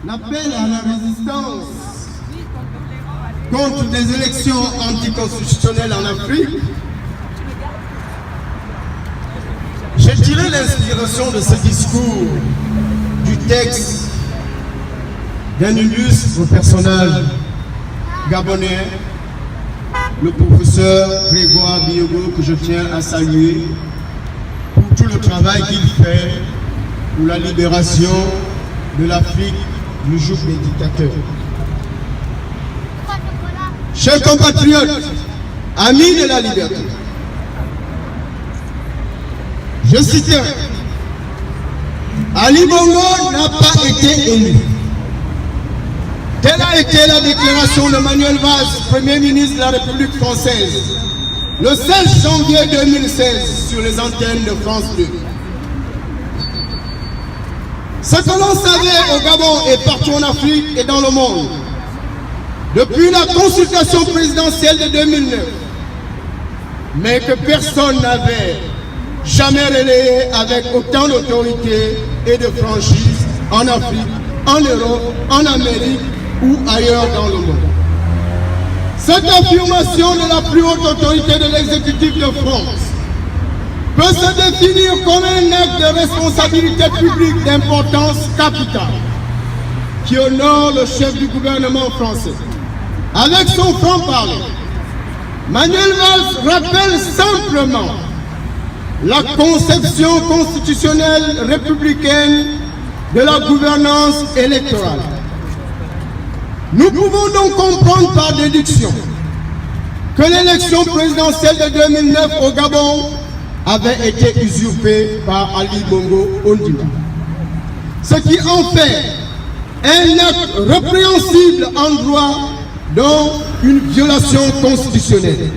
l'appel à la résistance contre des élections anticonstitutionnelles en Afrique, j'ai tiré l'inspiration de ce discours du texte d'un illustre personnage gabonais, le professeur Grégoire Biogo, que je tiens à saluer pour tout le travail qu'il fait pour la libération de l'Afrique du joug des dictateurs. Chers compatriotes, amis de la liberté, je citerai, Ali Bongo n'a pas été élu. Telle a été la déclaration de Manuel Valls, Premier ministre de la République française, le 16 janvier 2016 sur les antennes de France 2. Ce que l'on savait au Gabon et partout en Afrique et dans le monde, depuis la consultation présidentielle de 2009, mais que personne n'avait jamais relayé avec autant d'autorité et de franchise en Afrique, en Europe, en Amérique ou ailleurs dans le monde. Cette affirmation de la plus haute autorité de l'exécutif de France peut se définir comme un acte de responsabilité publique d'importance capitale qui honore le chef du gouvernement français. Avec son franc-parler, Manuel Valls rappelle simplement la conception constitutionnelle républicaine de la gouvernance électorale. Nous pouvons donc comprendre par déduction que l'élection présidentielle de 2009 au Gabon avait été usurpée par Ali Bongo Ondimba. Ce qui en fait un acte répréhensible en droit, dont une violation constitutionnelle.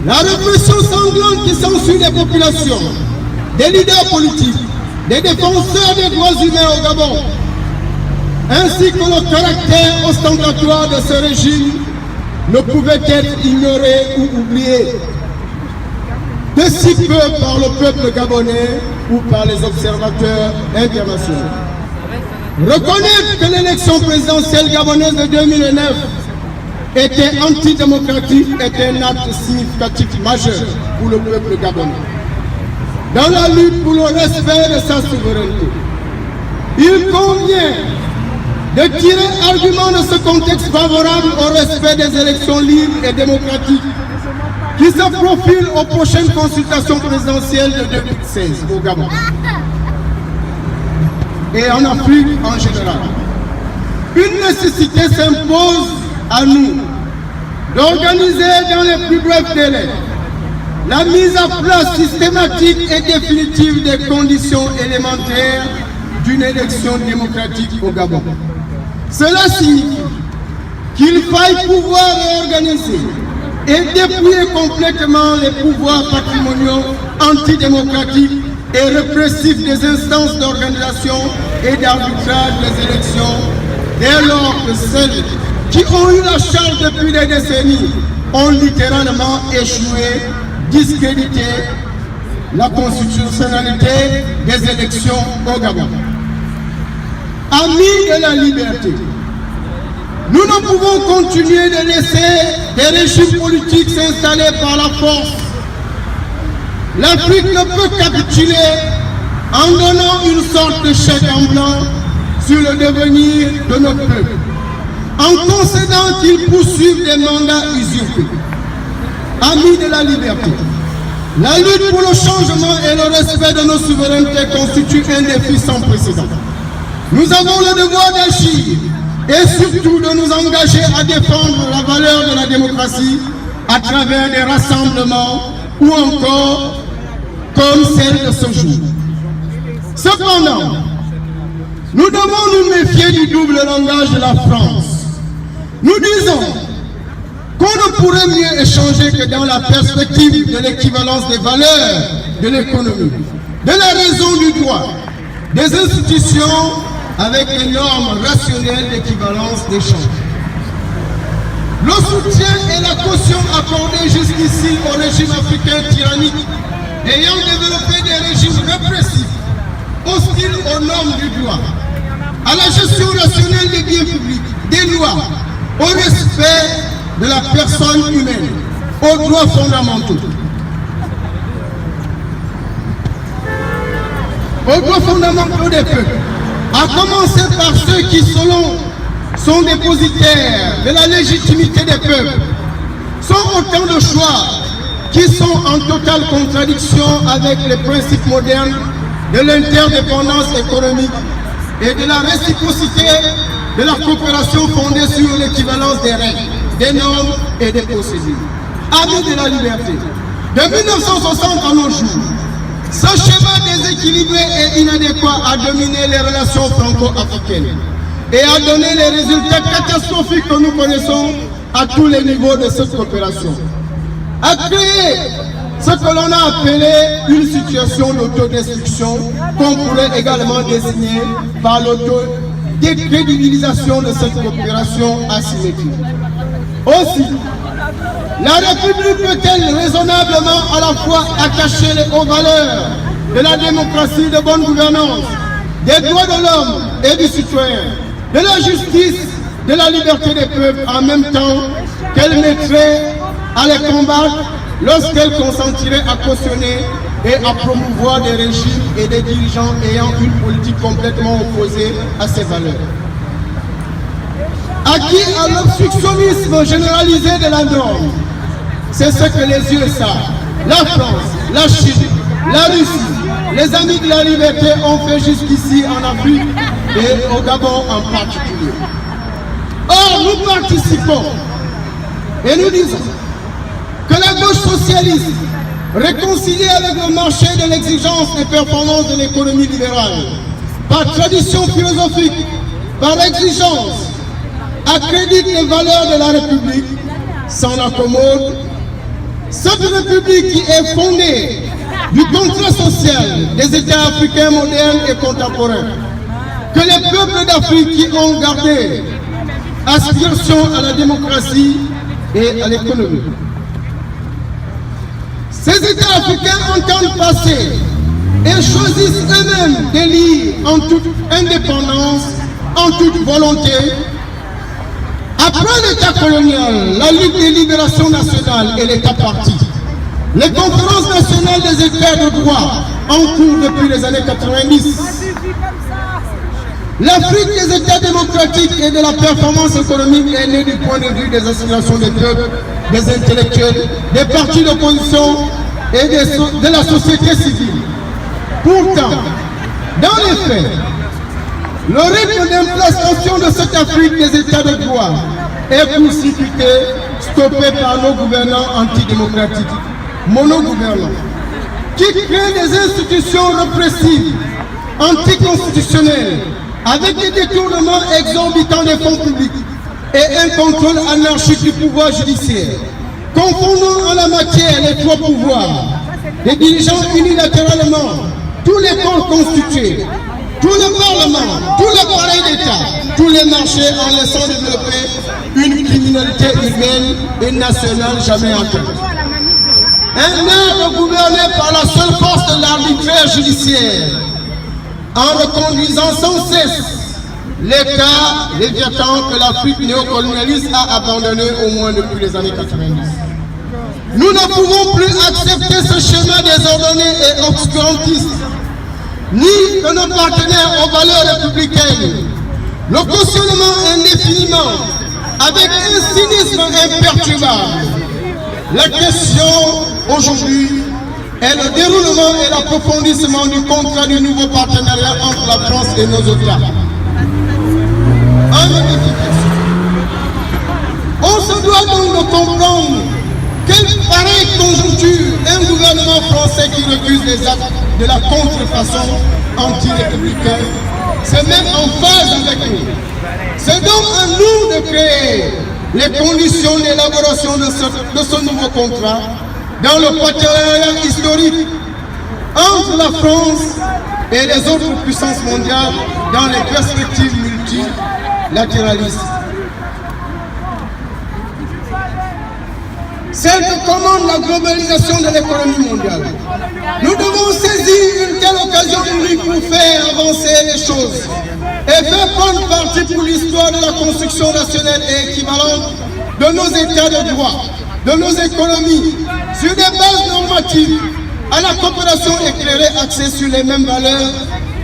La répression sanglante qui s'ensuit des populations, des leaders politiques, des défenseurs des droits humains au Gabon, ainsi que le caractère ostentatoire de ce régime ne pouvait être ignoré ou oublié de si peu par le peuple gabonais ou par les observateurs internationaux. Reconnaître que l'élection présidentielle gabonaise de 2009 était antidémocratique est un acte significatif majeur pour le peuple gabonais. Dans la lutte pour le respect de sa souveraineté, il convient de tirer argument de ce contexte favorable au respect des élections libres et démocratiques qui se profilent aux prochaines consultations présidentielles de 2016 au Gabon et en Afrique en général. Une nécessité s'impose à nous d'organiser dans les plus brefs délais la mise à plat systématique et définitive des conditions élémentaires d'une élection démocratique au Gabon. Cela signifie qu'il faille pouvoir réorganiser et dépouiller complètement les pouvoirs patrimoniaux antidémocratiques et répressifs des instances d'organisation et d'arbitrage des élections, dès lors que celles qui ont eu la charge depuis des décennies ont littéralement échoué, discrédité la constitutionnalité des élections au Gabon. Amis de la liberté, nous ne pouvons continuer de laisser des régimes politiques s'installer par la force. L'Afrique ne peut capituler en donnant une sorte de chèque en blanc sur le devenir de notre peuple, en concédant qu'ils poursuivent des mandats usurpés. Amis de la liberté, la lutte pour le changement et le respect de nos souverainetés constitue un défi sans précédent. Nous avons le devoir d'agir et surtout de nous engager à défendre la valeur de la démocratie à travers des rassemblements ou encore comme celle de ce jour. Cependant, nous devons nous méfier du double langage de la France. Nous disons qu'on ne pourrait mieux échanger que dans la perspective de l'équivalence des valeurs de l'économie, de la raison du droit, des institutions avec des normes rationnelles d'équivalence d'échange. Le soutien et la caution accordée jusqu'ici au régime africain tyrannique ayant développé des régimes répressifs, hostiles aux normes du droit, à la gestion rationnelle des biens publics, des lois, au respect de la personne humaine, aux droits fondamentaux. Aux droits fondamentaux des peuples, à commencer par ceux qui, selon, sont dépositaires de la légitimité des peuples, sont autant de choix qui sont en totale contradiction avec les principes modernes de l'interdépendance économique et de la réciprocité de la coopération fondée sur l'équivalence des règles, des normes et des procédures. Amis de la liberté, de 1960 à nos jours, ce schéma déséquilibré et inadéquat a dominé les relations franco-africaines et a donné les résultats catastrophiques que nous connaissons à tous les niveaux de cette coopération. A créé ce que l'on a appelé une situation d'autodestruction qu'on pourrait également désigner par l'autodécrédibilisation de cette coopération asymétrique. Aussi, la République peut-elle raisonnablement à la fois attacher les hauts valeurs de la démocratie, de bonne gouvernance, des droits de l'homme et du citoyen, de la justice, de la liberté des peuples, en même temps qu'elle mettrait à les combattre lorsqu'elle consentirait à cautionner et à promouvoir des régimes et des dirigeants ayant une politique complètement opposée à ces valeurs. Acquis à l'obstructionnisme généralisé de la norme, c'est ce que les yeux savent. La France, la Chine, la Russie, les amis de la liberté ont fait jusqu'ici en Afrique et au Gabon en particulier. Or, nous participons et nous disons que la gauche socialiste, réconciliée avec le marché de l'exigence et performance de l'économie libérale, par tradition philosophique, par exigence, accrédite les valeurs de la République, s'en accommode. Cette République qui est fondée du contrat social des États africains modernes et contemporains, que les peuples d'Afrique qui ont gardé aspiration à la démocratie et à l'économie. Ces États africains entendent passer et choisissent eux-mêmes d'élire en toute indépendance, en toute volonté. Après l'État colonial, la lutte des libérations nationales et l'État parti, les conférences nationales des États de droit en cours depuis les années 90, l'Afrique des États démocratiques et de la performance économique est née du point de vue des aspirations des peuples, des intellectuels, des partis d'opposition et de la société civile. Pourtant, dans les faits, le rythme d'implantation de cette Afrique des États de droit est précipité, stoppé par nos gouvernants antidémocratiques, monogouvernants, qui créent des institutions répressives, anticonstitutionnelles, avec des détournements exorbitants des fonds publics et un contrôle anarchique du pouvoir judiciaire, confondant en la matière les trois pouvoirs, des dirigeants unilatéralement, tous les corps constitués, tout le Parlement, tout l'appareil d'État, tous les marchés en laissant développer une criminalité urbaine et nationale jamais atteinte. Un art gouverné par la seule force de l'arbitraire judiciaire, en reconduisant sans cesse l'État léviathan que l'Afrique néocolonialiste a abandonné au moins depuis les années 90. Nous ne pouvons plus accepter ce schéma désordonné et obscurantiste, ni que nos partenaires aux valeurs républicaines, le cautionnement indéfiniment, avec un cynisme imperturbable. La question aujourd'hui est le déroulement et l'approfondissement du contrat du nouveau partenariat entre la France et nos États. On se doit donc de comprendre quelle pareille conjoncture un gouvernement français qui refuse les actes de la contrefaçon anti-républicaine se met en phase avec nous. C'est donc à nous de créer les conditions d'élaboration de ce nouveau contrat dans le partenariat historique entre la France et les autres puissances mondiales dans les perspectives multilatéralistes. Celle que commande la globalisation de l'économie mondiale. Nous devons saisir une telle occasion unique pour faire avancer les choses et fait prendre partie pour l'histoire de la construction nationale et équivalente de nos états de droit, de nos économies, sur des bases normatives, à la coopération éclairée axée sur les mêmes valeurs,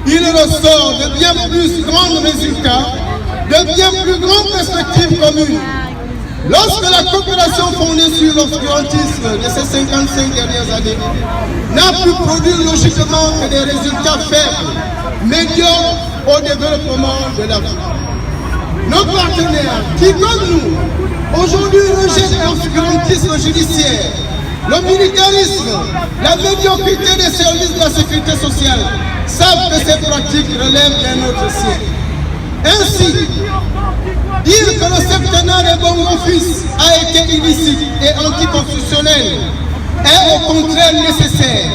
il ressort de bien plus grands résultats, de bien plus grandes perspectives communes. Lorsque la coopération fondée sur l'obscurantisme de ces 55 dernières années n'a pu produire logiquement que des résultats faibles, médiocres au développement de l'Afrique. Nos partenaires, qui comme nous, aujourd'hui rejettent l'obscurantisme judiciaire, le militarisme, la médiocrité des services de la sécurité sociale, savent que ces pratiques relèvent d'un autre siècle. Ainsi, dire que le septennat des Bongo-Fils a été illicite et anticonstitutionnel est au contraire nécessaire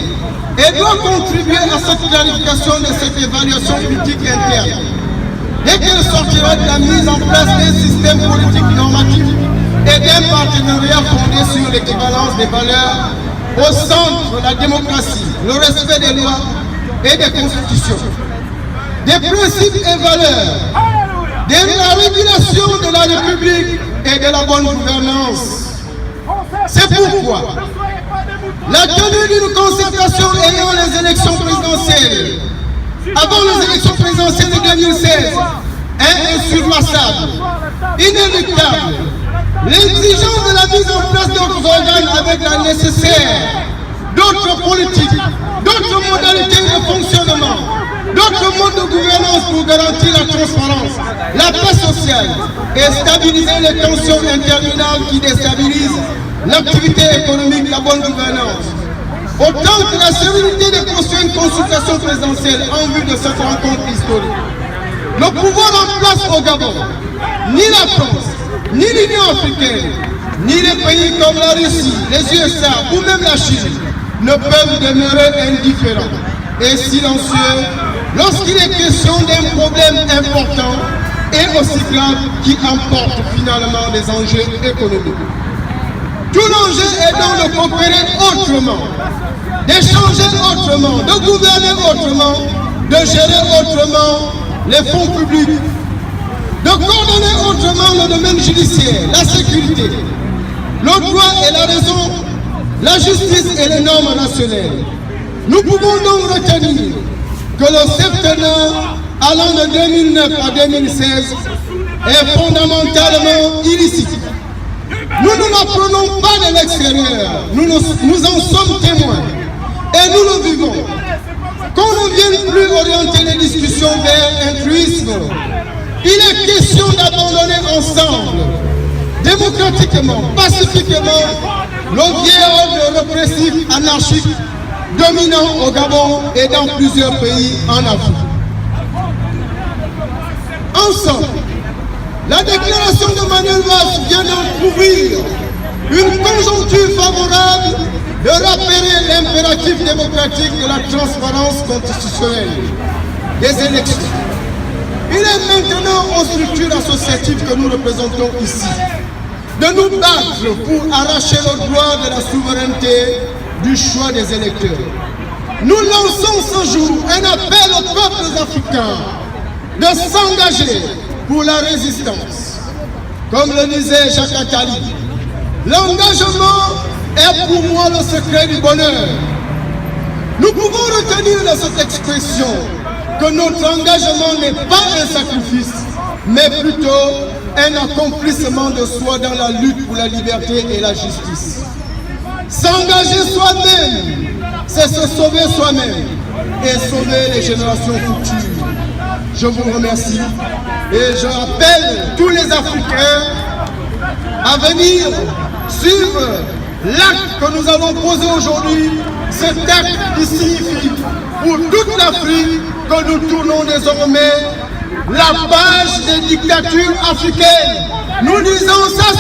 et doit contribuer à cette clarification de cette évaluation politique interne. Dès qu'elle sortira de la mise en place d'un système politique normatif et d'un partenariat fondé sur l'équivalence des valeurs au centre de la démocratie, le respect des lois et des constitutions, des principes et valeurs, de la régulation de la République et de la bonne gouvernance. C'est pourquoi la tenue d'une concertation ayant les élections présidentielles, avant les élections présidentielles de 2016, est insurpassable, inéluctable. L'exigence de la mise en place d'autres organes avec la nécessaire, d'autres politiques, d'autres modalités de fonctionnement, d'autres modes de gouvernance pour garantir la transparence, la paix sociale et stabiliser les tensions interminables qui déstabilisent l'activité économique, la bonne gouvernance. Autant que la sérénité de construire une consultation présidentielle en vue de cette rencontre historique. Le pouvoir en place au Gabon, ni la France, ni l'Union africaine, ni les pays comme la Russie, les USA ou même la Chine ne peuvent demeurer indifférents et silencieux lorsqu'il est question d'un problème important et aussi grave qui emporte finalement des enjeux économiques. Tout l'enjeu est donc de coopérer autrement, d'échanger autrement, de gouverner autrement, de gérer autrement les fonds publics, de coordonner autrement le domaine judiciaire, la sécurité, le droit et la raison, la justice et les normes nationales. Nous pouvons donc retenir que le septennat allant de 2009 à 2016 est fondamentalement illicite. Nous ne l'apprenons pas de l'extérieur, nous en sommes témoins et nous le vivons. Qu'on ne vienne plus orienter les discussions vers un truisme. Il est question d'abandonner ensemble, démocratiquement, pacifiquement, le vieil ordre répressif anarchique dominant au Gabon et dans plusieurs pays en Afrique. Ensemble, la déclaration de Manuel Valls vient d'ouvrir une conjoncture favorable de rappeler l'impératif démocratique de la transparence constitutionnelle des élections. Il est maintenant aux structures associatives que nous représentons ici de nous battre pour arracher le droit de la souveraineté du choix des électeurs. Nous lançons ce jour un appel aux peuples africains de s'engager pour la résistance. Comme le disait Jacques Attali, l'engagement est pour moi le secret du bonheur. Nous pouvons retenir de cette expression que notre engagement n'est pas un sacrifice, mais plutôt un accomplissement de soi dans la lutte pour la liberté et la justice. S'engager soi-même, c'est se sauver soi-même et sauver les générations futures. Je vous remercie et je rappelle tous les Africains à venir suivre l'acte que nous allons poser aujourd'hui, cet acte qui signifie pour toute l'Afrique que nous tournons désormais la page des dictatures africaines. Nous disons ça